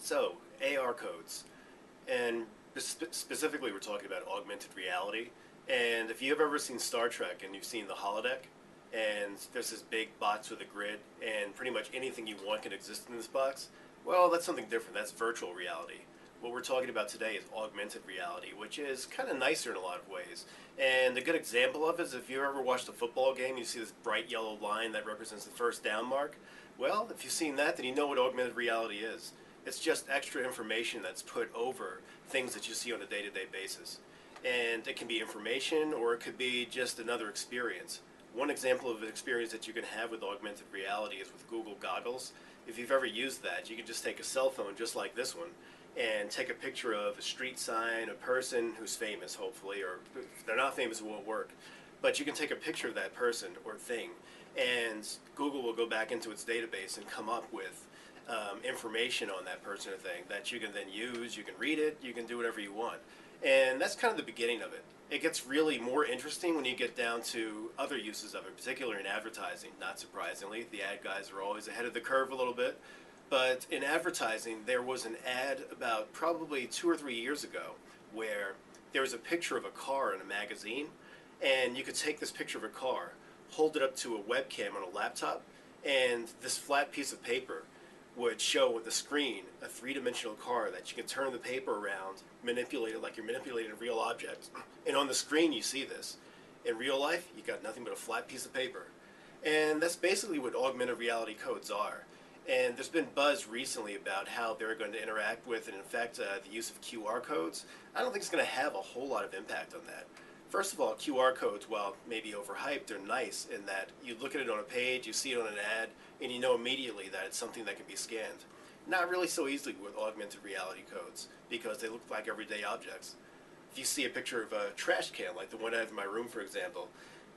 So, AR codes, and specifically we're talking about augmented reality. And if you've ever seen Star Trek and you've seen the holodeck, and there's this big box with a grid, and pretty much anything you want can exist in this box, well, that's something different. That's virtual reality. What we're talking about today is augmented reality, which is kind of nicer in a lot of ways. And a good example of it is if you ever watched a football game, you see this bright yellow line that represents the first down mark. Well, if you've seen that, then you know what augmented reality is. It's just extra information that's put over things that you see on a day-to-day basis. And it can be information or it could be just another experience. One example of an experience that you can have with augmented reality is with Google goggles. If you've ever used that, you can just take a cell phone just like this one and take a picture of a street sign, a person who's famous, hopefully, or if they're not famous, it won't work. But you can take a picture of that person or thing, and Google will go back into its database and come up with information on that person or thing that you can then use. You can read it, you can do whatever you want. And that's kind of the beginning of it. It gets really more interesting when you get down to other uses of it, particularly in advertising. Not surprisingly, the ad guys are always ahead of the curve a little bit. But in advertising, there was an ad about probably 2 or 3 years ago where there was a picture of a car in a magazine, and you could take this picture of a car, hold it up to a webcam on a laptop, and this flat piece of paper would show with the screen a three-dimensional car that you can turn the paper around, manipulate it like you're manipulating a real object. And on the screen you see this. In real life, you got nothing but a flat piece of paper. And that's basically what augmented reality codes are. And there's been buzz recently about how they're going to interact with and in fact the use of QR codes. I don't think it's going to have a whole lot of impact on that. First of all, QR codes, while maybe overhyped, are nice in that you look at it on a page, you see it on an ad, and you know immediately that it's something that can be scanned. Not really so easily with augmented reality codes because they look like everyday objects. If you see a picture of a trash can, like the one I have in my room for example,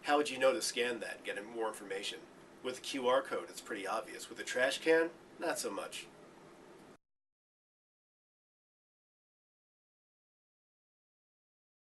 how would you know to scan that and get more information? With a QR code, it's pretty obvious. With a trash can, not so much.